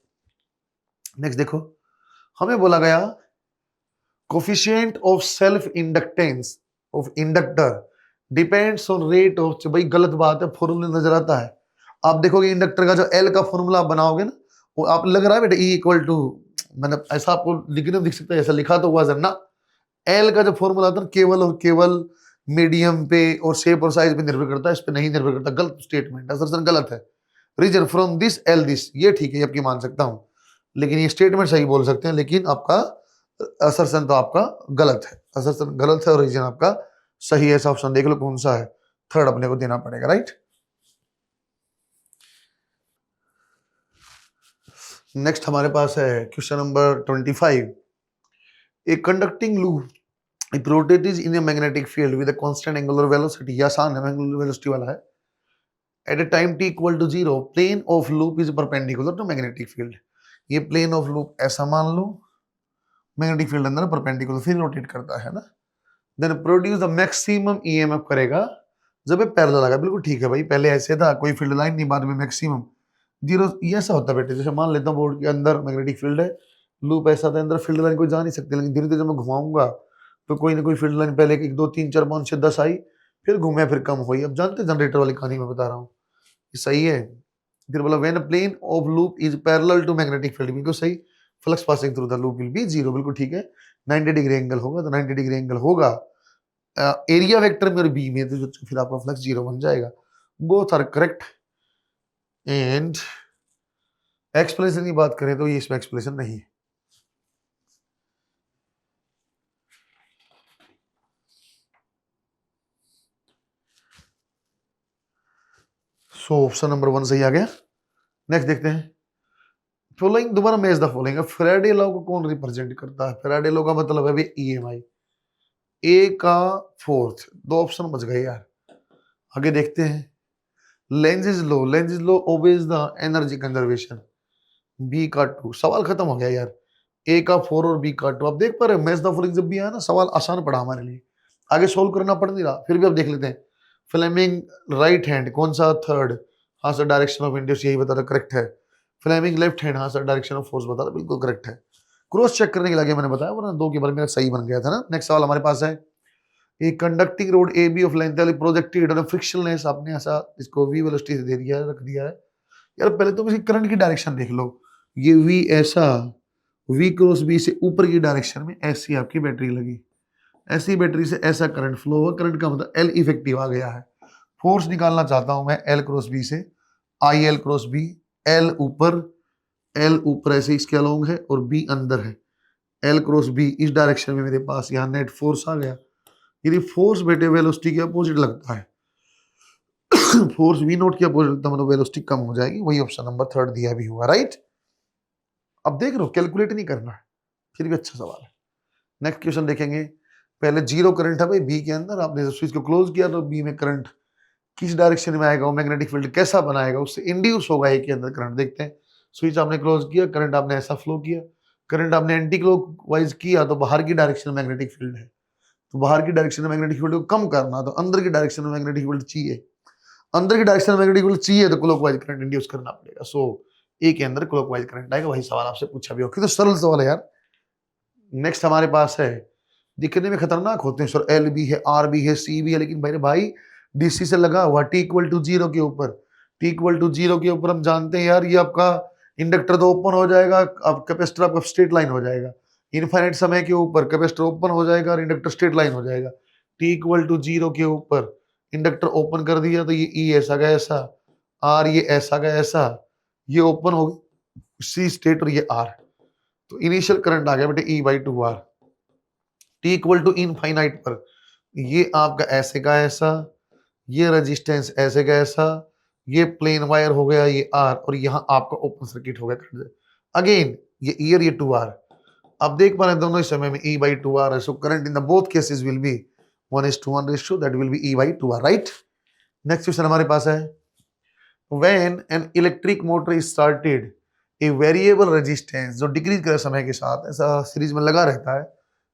Next देखो, हमें बोला गया coefficient of self inductance of inductor depends on rate of, भाई गलत बात है, फॉर्मूला नजर आता है, आप देखोगे इंडक्टर का जो एल का फॉर्मूला बनाओगे ना, वो आप लग रहा है बेटा E इक्वल टू मतलब ऐसा आपको लिखने में दिख सकता है, ऐसा लिखा तो हुआ ना। एल का जो फॉर्मूला आता है केवल और केवल मीडियम पे और शेप और साइज पे निर्भर करता है, इस पे नहीं निर्भर करता। गलत स्टेटमेंट, असर्शन गलत है। Reason from this L this, ये ठीक है, आपकी मान सकता हूं, लेकिन ये स्टेटमेंट सही बोल सकते हैं, लेकिन आपका असर्शन तो आपका गलत है। असर्शन गलत है और रीजन आपका सही है। ऐसा ऑप्शन देख लो कौन सा है, थर्ड अपने को देना पड़ेगा, राइट। नेक्स्ट हमारे पास है question number 25। A conducting loop if rotated in a magnetic field with a constant angular velocity, ये आसान है, एंगुलर वेलोसिटी वाला है। At a time t equal to 0 plane of loop is perpendicular to magnetic field. ये plane of loop ऐसा मान लो, magnetic field अंदर परपेंडिकुलर, फिर रोटेट करता है ना। Then produce the maximum EMF करेगा जब ये पैरेलल आएगा। बिल्कुल ठीक है भाई, पहले ऐसे था, कोई फील्ड लाइन नहीं, बाद में मैक्सिमम 0। ये ऐसा होता है बेटे, जैसे मान लेता हूँ बोर्ड के अंदर मैग्नेटिक फील्ड है, लूप ऐसा था, अंदर फील्ड लाइन कोई जा नहीं सकती, लेकिन धीरे धीरे जब मैं घुमाऊंगा तो कोई ना कोई फील्ड लाइन पहले 1 2 3 4 5 6 10 आई, फिर घूमे, फिर कम हुई। अब जानते जनरेटर वाली कहानी मैं बता रहा हूँ, ये सही है। फिर बोला when a plane of loop is parallel to magnetic field, बिल्कुल सही। Flux passing through the loop will be 0, बिल्कुल ठीक है। 90 डिग्री एंगल होगा, तो 90 डिग्री एंगल होगा एरिया वेक्टर में और बी में, तो फिर आपका फ्लक्स 0 बन जाएगा। Both are correct. And explanation की बात करें तो ये इसमें एक्सप्लेनेशन नहीं है। सो ऑप्शन नंबर 1 सही आ गया। नेक्स्ट देखते हैं। फॉलोइंग, दोबारा match the following. Faraday law को कौन रिप्रेजेंट करता है? फैराडे लॉ का मतलब है ईएमआई। ए का फोर्थ, 2 ऑप्शन बच गए यार। आगे देखते हैं। Lenz law, Lenz law obeys the energy conservation. B का 2, सवाल खत्म हो गया यार। ए का 4 और बी का 2। आप देख पा रहे हो मैच द फॉलोइंग जब भी आया ना, सवाल आसान पड़ा हमारे लिए, आगे सोल्व करना पड़ नहीं रहा। फिर भी आप देख लेते हैं। फ्लेमिंग राइट हैंड, कौन सा? थर्ड। हाँ सर, डायरेक्शन ऑफ इंड्यूस, यही बता रहा, करेक्ट है। फ्लेमिंग लेफ्ट हैंड, हाँ सर, डायरेक्शन ऑफ फोर्स बता रहा, बिल्कुल करेक्ट है। क्रॉस चेक करने के लिए मैंने बताया, वरना 2 के बारे में सही बन गया था ना। नेक्स्ट सवाल हमारे पास है। एक conducting rod A B of length projected on frictionless, आपने ऐसा इसको वी वेलोसिटी से दे दिया है, रख दिया है यार। पहले तो इसकी करंट की डायरेक्शन देख लो, ये वी ऐसा, वी क्रॉस बी से ऊपर की डायरेक्शन में ऐसी आपकी बैटरी लगी, ऐसी बैटरी से ऐसा करंट फ्लो हुआ। करंट का मतलब एल इफेक्टिव आ गया है। फोर्स निकालना चाहता हूं मैं एल क्रॉस बी से, I L cross B. L ऊपर ऐसे इसके अलोंग है और बी अंदर है। एल क्रॉस बी इस डायरेक्शन में मेरे पास यहाँ नेट फोर्स आ गया। यदि फोर्स बेटे वेलोसिटी के अपोजिट लगता है, फोर्स वी नोट के अपोजिट लगता है, मतलब वेलोसिटी कम हो जाएगी। वही ऑप्शन नंबर 3 दिया भी हुआ, राइट। अब देख रहे हो, कैलकुलेट नहीं करना है, फिर भी अच्छा सवाल है। नेक्स्ट क्वेश्चन देखेंगे। पहले 0 करंट है भाई बी के अंदर, आपने स्विच को क्लोज किया तो बी में करंट किस डायरेक्शन में आएगा, वो मैग्नेटिक फील्ड कैसा बनाएगा, उससे इंड्यूस होगा ए के अंदर करंट। देखते हैं। स्विच आपने क्लोज किया, करंट आपने ऐसा फ्लो किया, करंट आपने एंटी क्लॉकवाइज किया, तो बाहर की डायरेक्शन में मैग्नेटिक फील्ड है, तो बाहर की डायरेक्शन में मैग्नेटिक फील्ड को कम करना, तो अंदर की डायरेक्शन में मैग्नेटिक फील्ड चाहिए। अंदर की डायरेक्शन में मैग्नेटिक फील्ड चाहिए तो क्लॉकवाइज करंट इंड्यूस करना पड़ेगा। सो ए के अंदर क्लॉकवाइज करंट आएगा। वही सवाल आपसे पूछा भी होगा, तो सरल सवाल है यार। नेक्स्ट हमारे पास है, दिखने में खतरनाक होते हैं सर, एल भी है, आर भी है, सी भी है, लेकिन भाई डीसी से लगा हुआ टी इक्वल टू 0 के ऊपर। टी इक्वल टू 0 के ऊपर हम जानते हैं यार, ये आपका इंडक्टर तो ओपन हो जाएगा, अब कैपेसिटर आपका स्ट्रेट लाइन हो जाएगा। इनफाइनाइट समय के ऊपर कैपेसिटर ओपन हो जाएगा और इंडक्टर स्ट्रेट लाइन हो जाएगा। टी इक्वल टू 0 के ऊपर इंडक्टर ओपन कर दिया तो ये ई ऐसा गया ऐसा, आर ये ऐसा गया ऐसा, ये ओपन हो गई सी स्टेट और ये आर, तो इनिशियल करंट आ गया बेटे E by 2 R. T equal to infinite पर ये आपका ऐसे का ऐसा, ये रेजिस्टेंस ऐसे का ऐसा, ये प्लेन वायर हो गया ये आर, और यहाँ आपका ओपन सर्किट हो गया अगेन ये ई और ये 2 आर। अब देख पा रहे हैं दोनों ही समय में ई बाई 2 आर है, so current in the both cases will be 1:1 ratio, that will be E by 2 R, right. Next question हमारे पास है। When an electric motor is started a variable resistance, जो डिक्रीज करे समय के साथ, ऐसा सीरीज में लगा रहता है,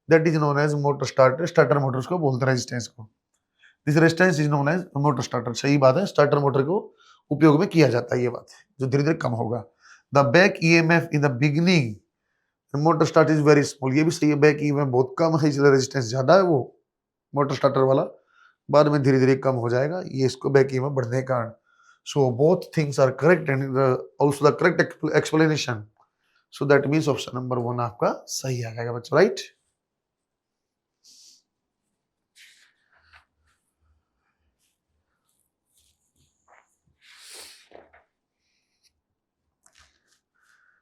that is known as motor starter. Starter motors को बोलते हैं रेजिस्टेंस को। This resistance is known as motor starter. सही बात है, स्टार्टर मोटर को उपयोग में किया जाता है, ये बात है, जो धीरे धीरे कम होगा। The back EMF in the beginning motor start is very small, ये भी सही है। बैक ईएमएफ बहुत कम है, इसलिए रेजिस्टेंस ज्यादा है वो मोटर स्टार्टर वाला, बाद में धीरे धीरे कम हो जाएगा, ये इसको बैक ईएमएफ बढ़ने के कारण। So both things are correct and also the correct explanation. So that means option number 1 आपका सही आ जाएगा बच्चों, राइट।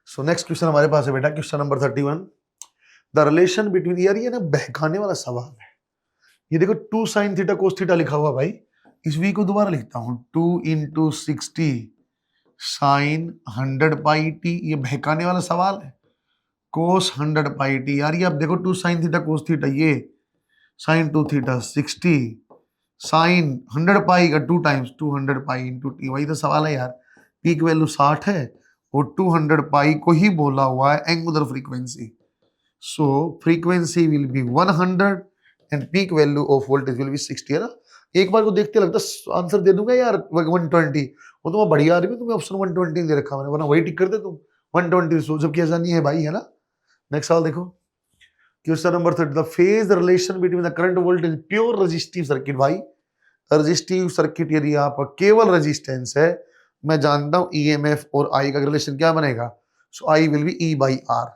सो नेक्स्ट क्वेश्चन हमारे पास है बेटा, question number 31। The relation between, यार ये ना बहकाने वाला सवाल है। ये देखो 2 sin थीटा cos थीटा लिखा हुआ भाई, इस v को दोबारा लिखता हूं 2 into 60 sin 100 pi t, ये बहकाने वाला सवाल है। cos 100 pi t, यार ये आप देखो 2 sin थीटा cos थीटा, ये sin 2 थीटा 60 sin 100 pi का 2 times 200 pi into t, वही तो सवाल है यार। पीक वैल्यू 60 है और 200 पाई को ही बोला हुआ है angular frequency. So frequency will be 100 and peak value of voltage will be 60, है ना। एक बार को देखते लगता आंसर दे दूंगा यार 120, वो तुम्हें बढ़िया आ रही है, तुम्हें ऑप्शन 120 दे रखा मैंने, वरना वही टिक करते तुम 120, सो जबकि ऐसा नहीं है भाई, है ना। नेक्स्ट सवाल देखो, question number 30। The phase relation between the current voltage pure resistive circuit, भाई रेजिस्टिव सर्किट यदि आपका केवल रेजिस्टेंस है, मैं जानता हूं ईएमएफ और आई का रिलेशन क्या बनेगा। So I will be E by R,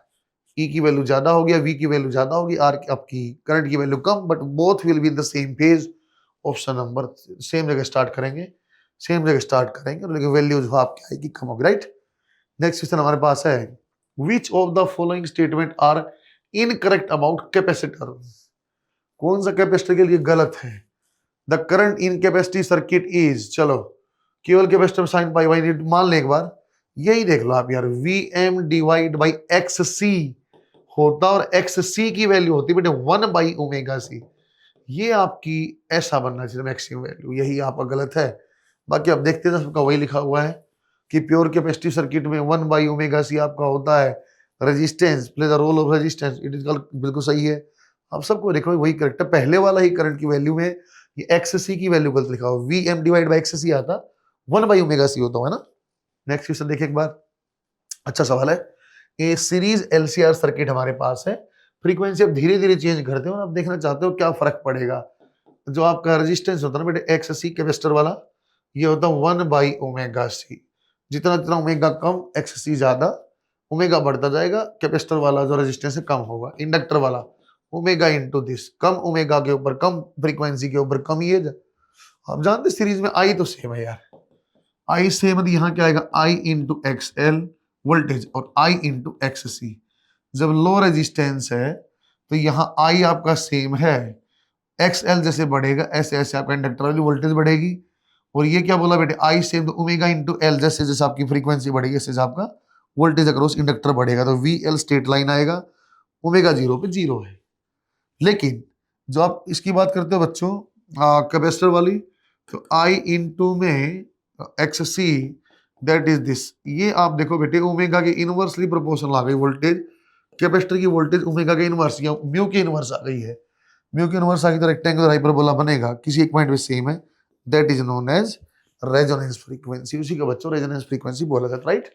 E की वैल्यू ज्यादा हो गया, वी की वैल्यू ज्यादा होगी, आर की आपकी करंट की value come, but both will be in the same page. Option number same जगह स्टार्ट करेंगे, सेम जगह स्टार्ट करेंगे, लेकिन वैल्यू जो आपकी आएगी कम होगी, राइट। नेक्स्ट क्वेश्चन हमारे पास है, which of the following statement are incorrect about capacitor. कौन सा कैपेसिटर के लिए गलत है। The current in capacity circuit is, चलो केवल कैपेसिटर साइन पाई बाई, मान ले एक बार, यही देख लो आप यार, V M divide by X C होता, और एक्स सी की वैल्यू होती बेटे 1 बाई ओमेगा सी, ये आपकी ऐसा बनना चाहिए मैक्सिमम वैल्यू, यही आपका गलत है। बाकी आप देखते हैं सबका वही लिखा हुआ है कि प्योर कैपेसिटी सर्किट में 1 बाई ओमेगा सी आपका होता है resistance, play the role of resistance, it is बिल्कुल सही है। आप सबको देखो वही करेक्ट है, पहले वाला ही करंट की वैल्यू में ये एक्स सी की वैल्यू गलत लिखा हुआ, V M divide by X C आता 1 बाई ओमेगा सी होता है ना। नेक्स्ट क्वेश्चन देखिए एक बार, अच्छा सवाल है। ए सीरीज एलसीआर सर्किट हमारे पास है, फ्रीक्वेंसी आप धीरे धीरे चेंज करते हो और आप देखना चाहते हो क्या फर्क पड़ेगा। जो आपका रेजिस्टेंस होता है ना बेटे एक्स सी कैपेसिटर वाला, ये होता है 1 बाई ओमेगा सी, जितना जितना ओमेगा कम एक्स सी ज्यादा, ओमेगा बढ़ता जाएगा, कैपेसिटर वाला जो रेजिस्टेंस है कम होगा, इंडक्टर वाला omega into this, come omega के ऊपर कम फ्रीक्वेंसी के ऊपर कम ये। आप जानते सीरीज में आई तो सेम है यार, आई सेम है, यहाँ क्या आएगा आई इंटू एक्स एल वोल्टेज और आई इंटू एक्स सी। जब लो रेजिस्टेंस है तो यहाँ आई आपका सेम है, एक्स एल जैसे बढ़ेगा ऐसे ऐसे आपका इंडक्टर वाली वोल्टेज बढ़ेगी, और ये क्या बोला बेटे आई सेम, तो ओमेगा इंटू एल जैसे जैसे आपकी फ्रीक्वेंसी बढ़ेगी ऐसे आपका वोल्टेज अक्रॉस इंडक्टर बढ़ेगा, तो वी एल स्ट्रेट लाइन आएगा, ओमेगा 0 पे 0 है। लेकिन जो आप इसकी बात करते हो बच्चों कैपेसिटर वाली, तो आई इंटू में x see that is this, ये आप देखो बेटे ओमेगा के इनवर्सली प्रोपोर्शनल आ गई वोल्टेज, कैपेसिटर की वोल्टेज ओमेगा के इनवर्स या म्यू के इनवर्स आ गई है, म्यू के इनवर्स आ गई तो रेक्टेंगुलर हाइपरबोला बनेगा किसी एक पॉइंट पे सेम है, that is known as resonance frequency, उसी का बच्चों रेजोनेंस फ्रीक्वेंसी बोला जाता है, राइट।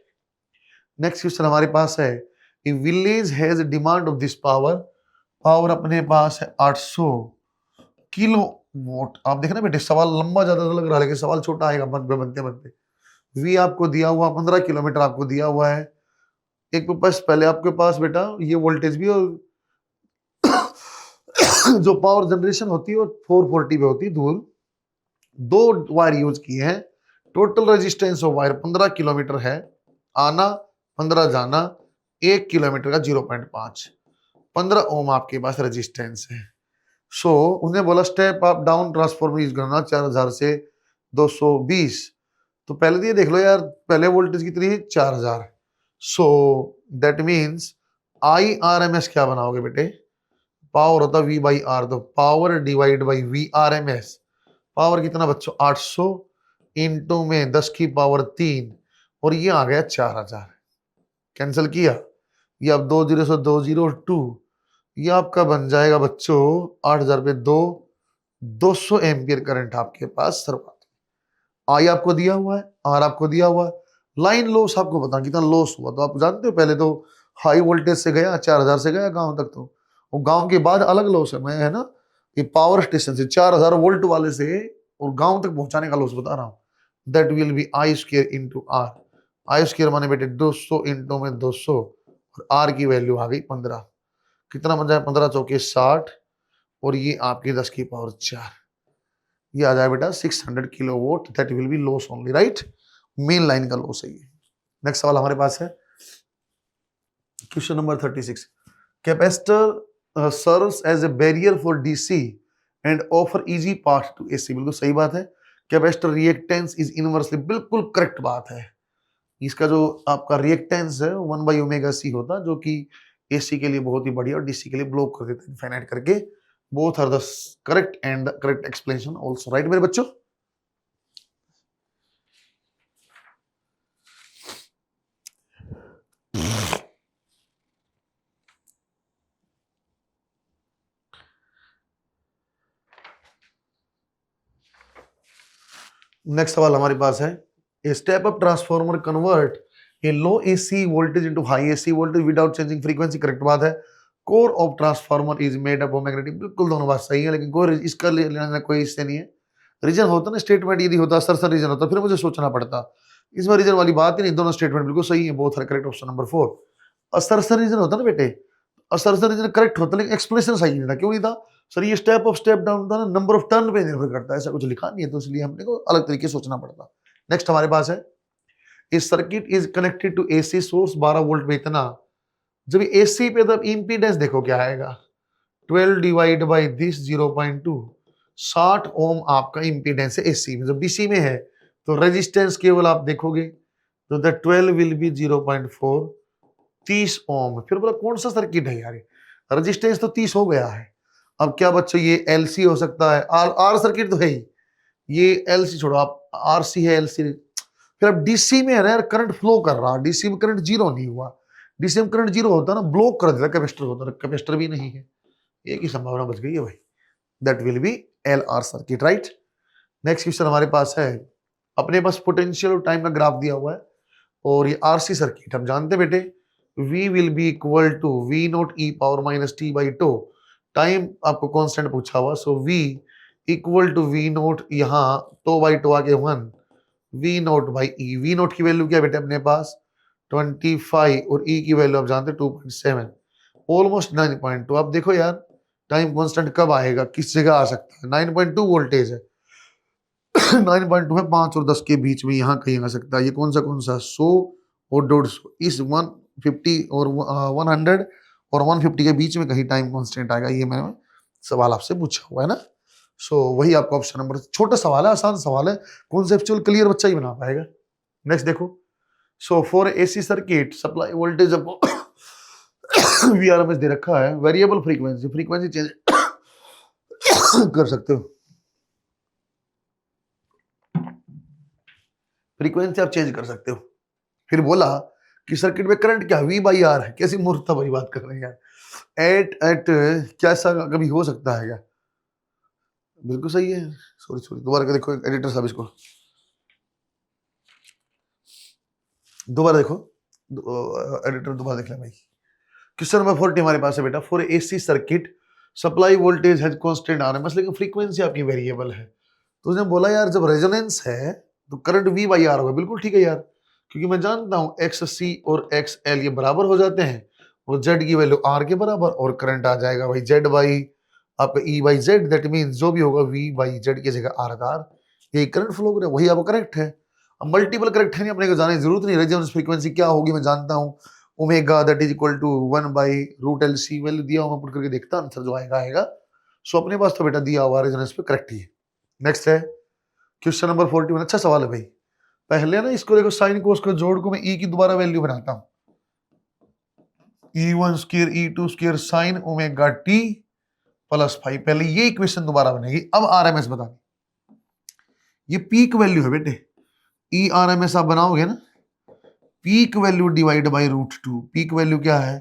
नेक्स्ट क्वेश्चन हमारे पास है, ए village has demand of this power, power अपने पास है 800 किलो वोट। आप देखना बेटे सवाल लंबा ज्यादा लग रहा है लेकिन सवाल छोटा आएगा बनते बनते। वी आपको दिया हुआ 15 किलोमीटर आपको दिया हुआ है, एक पास पहले आपके पास बेटा ये वोल्टेज भी और जो पावर जनरेशन होती है वो 440 पे होती है दूर, 2 वायर यूज किए हैं, total resistance of wire 15 kilometre है, आना 15 जाना, 1 किलोमीटर का 0.5, 15 ओम आपके पास रेजिस्टेंस है। सो उन्हें बोला step up down transformer use करना 4000 से 220, तो पहले तो ये देख लो यार पहले वोल्टेज कितनी है 4000, so that means I R M S क्या बनाओगे बेटे, पावर होता वी बाई आर, तो power divide by V R M S, power कितना बच्चों 800 इंटू में 10 की पावर 3 और ये आ गया 4000, कैंसिल किया, ये अब 20 से 202, ये आपका बन जाएगा बच्चों 8000 पे 200 एम्पियर करंट आपके पास सर्वात। आई आपको दिया हुआ है, आर आपको दिया हुआ है, लाइन लॉस आपको बता कितना लॉस हुआ, तो आप जानते हो पहले तो हाई वोल्टेज से गया 4000 से गया गांव तक, तो वो गांव के बाद अलग लॉस है, मैं है ना ये पावर स्टेशन से 4000 वोल्ट वाले से और गांव तक पहुंचाने का लॉस बता रहा हूँ, that will be I square into R, I square माने बेटे 200 इंटू में 200 और आर की वैल्यू आ गई 15। कितना बन जाए 15 चौके 60 और ये आपकी 10 की पावर 4, ये आ जाए बेटा 600 kilo volt. That will be loss only, right. Main line का लॉस है ये। नेक्स्ट सवाल हमारे पास है question number 36। Capacitor serves as a barrier for DC and offer easy path to AC. बिल्कुल सही बात है। कैपेसिटर रिएक्टेंस इज इनवर्सली, बिल्कुल करेक्ट बात है। इसका जो आपका रिएक्टेंस है 1/ओमेगा-c होता, जो कि एसी के लिए बहुत ही बढ़िया और डीसी के लिए ब्लॉक कर देता है इनफाइनाइट करके। Both are the correct and correct explanation also, right मेरे बच्चों। नेक्स्ट सवाल हमारे पास है a step up transformer convert a low AC voltage into high AC voltage without changing frequency. Correct बात है। Core of transformer is made up of magnetic, बिल्कुल दोनों बात सही है, लेकिन कोई इसका लेना कोई इससे नहीं है। रीजन होता ना स्टेटमेंट, यदि होता सरसर रीजन होता फिर मुझे सोचना पड़ता। इसमें रीजन वाली बात ही नहीं, दोनों स्टेटमेंट बिल्कुल सही है, both are correct. Option number 4। Assertion reason होता ना बेटे, असरसर रीजन करेक्ट होता, लेकिन एक्सप्लेनेशन सही नहीं था। क्यों नहीं था सर? ये स्टेप अप स्टेप डाउन था ना, नंबर ऑफ टर्न पे निर्भर करता है, ऐसा कुछ लिखा नहीं है, तो इसलिए हमने को अलग तरीके से सोचना पड़ता। नेक्स्ट हमारे पास है इस circuit is connected to AC source 12 volt में इतना। जब एसी पे तब इंपीडेंस देखो क्या आएगा, 12 डिवाइड बाई दिस 0.2, 60 ओम आपका इंपीडेंस है एसी में। जब डीसी में है तो रेजिस्टेंस केवल आप देखोगे तो द 12 विल बी 0.4, 30 ओम। फिर बोला कौन सा सर्किट है यार, रेजिस्टेंस तो 30 हो गया है। अब क्या बच्चों ये एलसी हो सकता है, आर सर्किट तो है ही, ये एलसी छोड़ो आप, आरसी है एलसी। फिर अब डीसी में है ना यार, करंट फ्लो कर रहा, डीसी में करंट जीरो नहीं हुआ। डीसी में करंट जीरो होता ना ब्लॉक कर देता कैपेसिटर होता, कैपेसिटर भी नहीं है, एक ही संभावना बच गई है भाई। That will B L R circuit, right. Next question हमारे पास है, अपने पास पोटेंशियल और टाइम का ग्राफ दिया हुआ है और ये आरसी सर्किट हम जानते हैं बेटे, V will be equal to V naught e power minus t by tau. Time आपको कांस्टेंट पूछा हुआ, so V equal to V naught, यहाँ टो बाई टो आगे 1, V naught by e. V naught की वैल्यू क्या बेटे अपने पास 25 और E की वैल्यू आप जानते 2.7, ऑलमोस्ट 9.2। अब देखो यार टाइम कांस्टेंट कब आएगा, किस जगह आ सकता है, 9.2 वोल्टेज है 9.2 है, 5 और 10 के बीच में यहाँ कहीं आ सकता है। ये कौन सा 100 और 150, इस 150 और 100 और 150 के बीच में कहीं टाइम कांस्टेंट आएगा, ये मैंने सवाल आपसे पूछा हुआ है ना। सो वही आपका ऑप्शन नंबर, छोटा सवाल है, आसान सवाल है, कॉन्सेप्चुअल क्लियर बच्चा ही बना पाएगा। नेक्स्ट देखो, so for AC circuit supply voltage V RMS दे रखा है, वेरिएबल फ्रीक्वेंसी, फ्रीक्वेंसी चेंज कर सकते हो, फ्रीक्वेंसी आप चेंज कर सकते हो। फिर बोला कि सर्किट में करंट क्या V बाई आर है, कैसी मूर्खता भरी बात कर रहे हैं यार। एट क्या ऐसा कभी हो सकता है क्या? बिल्कुल सही है। सॉरी दोबारा देखो एडिटर साहब, इसको दोबारा देखो, एडिटर दोबारा देख ले भाई। क्वेश्चन नंबर 40 हमारे पास है बेटा, for AC circuit supply voltage has constant RMS, लेकिन फ्रीक्वेंसी आपकी वेरिएबल है। तो उसने बोला यार जब रेजोनेंस है तो करंट V बाई आर होगा। बिल्कुल ठीक है यार, क्योंकि मैं जानता हूं XC और XL ये बराबर हो जाते हैं और Z की वैल्यू R के बराबर, और करंट आ जाएगा भाई Z बाई आपका E by Z। That means जो भी होगा V बाई Z की जगह R का R, यही करंट फ्लो कर रहा है, वही आपको करेक्ट है। अब मल्टीपल करेक्ट है नहीं, अपने को जाने की जरूरत नहीं। रेजोनेंस फ्रीक्वेंसी क्या होगी मैं जानता हूँ, omega that is equal to 1 by root L C. Value दिया हुआ, मैं पुट करके देखता आंसर जो आएगा आएगा। सो अपने पास तो बेटा दिया हुआ रेजोनेंस पे करेक्ट ही है। नेक्स्ट है क्वेश्चन नंबर 41, अच्छा सवाल है भाई। पहले ना इसको देखो, साइन कोस को जोड़ को मैं E की दोबारा वैल्यू बनाता हूँ, E1 square E2 square sine omega T plus 5। पहले ये इक्वेशन दोबारा बनेगी। अब आरएमएस बतानी, ये पीक वैल्यू है बेटे, ई आरएमएस आप बनाओगे ना, peak value divide by root 2। Peak value क्या है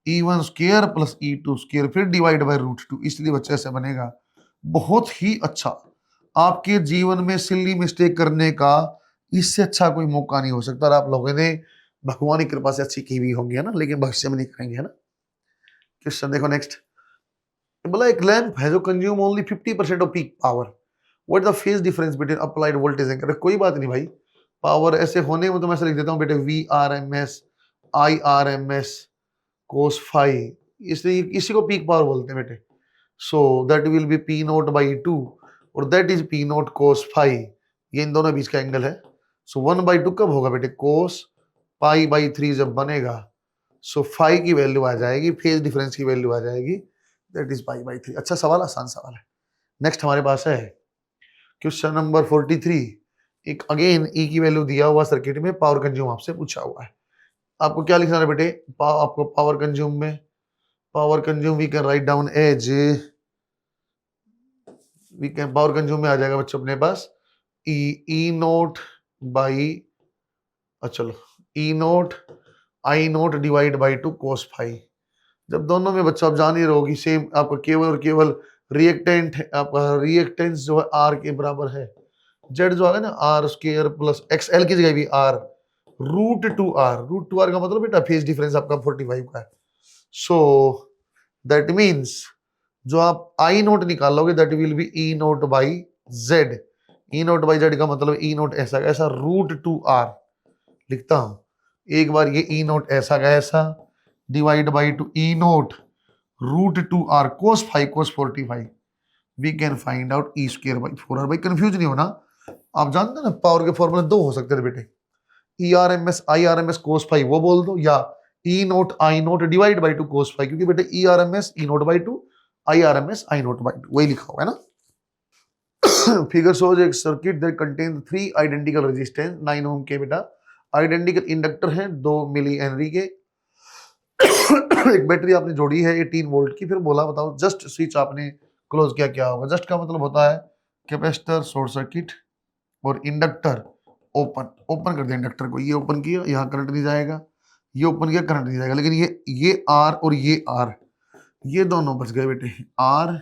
E1 square plus E2 square फिर डिवाइड बाई रूट 2, इसलिए बच्चे से बनेगा। बहुत ही अच्छा, आपके जीवन में सिली मिस्टेक करने का इससे अच्छा कोई मौका नहीं हो सकता। और आप लोगों ने भगवान की कृपा से अच्छी की भी होंगी है ना, लेकिन भविष्य में नहीं करेंगे है ना। क्वेश्चन देखो नेक्स्ट, बोला एक लैंप है जो consume only 50% off peak power, what the phase difference between applied voltage and current. कोई बात नहीं भाई, पावर ऐसे होने में तो मैं ऐसे लिख देता हूँ बेटे, V R M S, I R M S, cos phi, इसलिए इसी को पीक पावर बोलते हैं बेटे। So that will be P naught by 2 और that is P naught cos phi, ये इन दोनों बीच का एंगल है। सो 1/2 कब होगा बेटे? कोस पाई बाई 3 जब बनेगा, सो फाइव की वैल्यू आ जाएगी, फेज डिफरेंस की वैल्यू आ जाएगी, दैट इज पाई बाई 3। अच्छा सवाल, आसान सवाल है। नेक्स्ट हमारे पास है क्वेश्चन नंबर 43। एक अगेन ई की वैल्यू दिया हुआ सर्किट में, पावर कंज्यूम आपसे पूछा हुआ है। आपको क्या लिखना है बेटे? आपको पावर कंज्यूम में, power consume we can write down as, we can power consume में आ जाएगा बच्चों अपने पास ई नोट बाई, चलो E naught I naught divide by 2 cos phi. जब दोनों में बच्चों आप जान ही रहोगी सेम, आपका केवल और केवल रिएक्टेंट, आपका रिएक्टेंस जो है आर के बराबर है। जेड जो आ गया ना R square plus X, L की जगह भी आर, रूट टू आर का मतलब बेटा फेज डिफरेंस आपका 45 का है। सो दैट मीन्स जो आप आई नोट निकालोगे that will be E naught by Z. E naught by Z का मतलब ई नोट ऐसा का ऐसा रूट टू आर लिखता हूं एक बार, ये ई नोट ऐसा का ऐसा divide by two E naught root two R cos 5 cos 45, we can find out E square by 4r। भाई कंफ्यूज नहीं होना, आप जानते हैं ना पावर के फॉर्मूले दो हो सकते थे बेटे, E R M S I R M S cos 5 वो बोल दो, या E naught I naught divide by 2 cos 5, क्योंकि बेटे E R M S E naught by 2, I R M S I naught by 2 वही लिखा हुआ है ना। फिगर शोज एक circuit that contain 3 identical resistance 9 ohm के बेटा, आइडेंटिकल इंडक्टर हैं 2 मिली हेनरी के, एक बैटरी आपने जोड़ी है 18 वोल्ट की, फिर बोला बताओ जस्ट स्विच आपने क्लोज किया क्या होगा। जस्ट का मतलब होता है कैपेसिटर शॉर्ट सर्किट और इंडक्टर ओपन कर दिया इंडक्टर को, ये ओपन किया, यहाँ करंट नहीं जाएगा, ये ओपन किया करंट नहीं जाएगा, लेकिन ये आर और ये आर ये दोनों बच गए बेटे, आर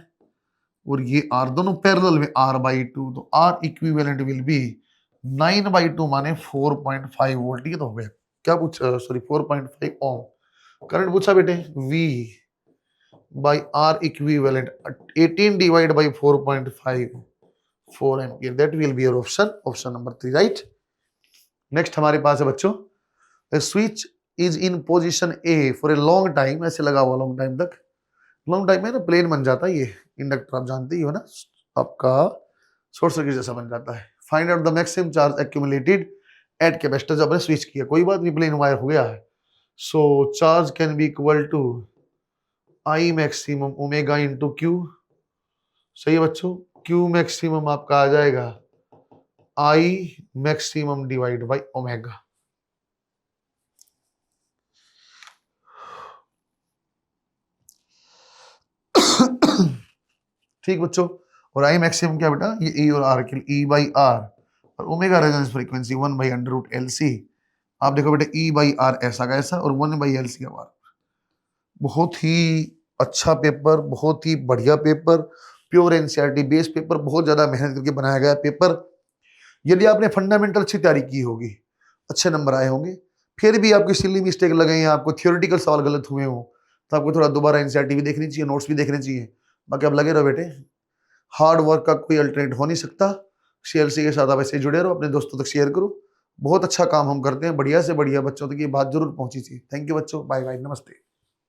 और ये आर दोनों पैरेलल में r/2, तो आर इक्विवेलेंट विल बी 9/2 माने 4.5 वोल्ट। ये तो हो गया, क्या पूछा, सॉरी 4.5 ओम। करंट पूछा बेटे V by R equivalent 18 divide by 4.5 4 ampere, that will be your option number 3 right. Next हमारे पास है बच्चों, switch is in position A for a long time, ऐसे लगा हुआ लॉन्ग टाइम तक, लॉन्ग टाइम में ना प्लेन बन जाता है, ये इंडक्टर आप जानते ही हो ना, आपका शॉर्ट सर्किट जैसा बन जाता है। Find out the maximum charge accumulated at capacitor, जब आपने स्विच किया, कोई बात नहीं प्लेन वायर हो गया है, so charge can be equal to I maximum omega into Q, सही है बच्चों, क्यू मैक्सिमम आपका आ जाएगा I maximum divide by omega. ठीक बच्चों, और आई मैक्सिमम क्या बेटा, ये ई और आर के लिए ई बाई आर, और ओमेगा रेजोनेंस फ्रीक्वेंसी 1/√LC। आप देखो बेटा ई बाई आर ऐसा का ऐसा और 1/LC का आर। बहुत ही अच्छा पेपर, बहुत ही बढ़िया paper, pure NCERT base paper, बहुत ज्यादा मेहनत करके बनाया गया पेपर। यदि आपने फंडामेंटल अच्छी तैयारी की होगी, अच्छे नंबर आए होंगे, फिर भी आपकी सिली मिस्टेक लगे या आपको थियोरेटिकल सवाल गलत हुए हो, तो आपको थोड़ा दोबारा एनसीईआरटी भी देखनी चाहिए, नोट्स भी देखने चाहिए। बाकी आप लगे रहो बेटे, हार्ड वर्क का कोई अल्टरनेट हो नहीं सकता। सीएलसी के साथ आप ऐसे जुड़े रहो, अपने दोस्तों तक शेयर करो, बहुत अच्छा काम हम करते हैं, बढ़िया से बढ़िया बच्चों तक ये बात जरूर पहुंची थी। थैंक यू बच्चों, बाय बाय, नमस्ते।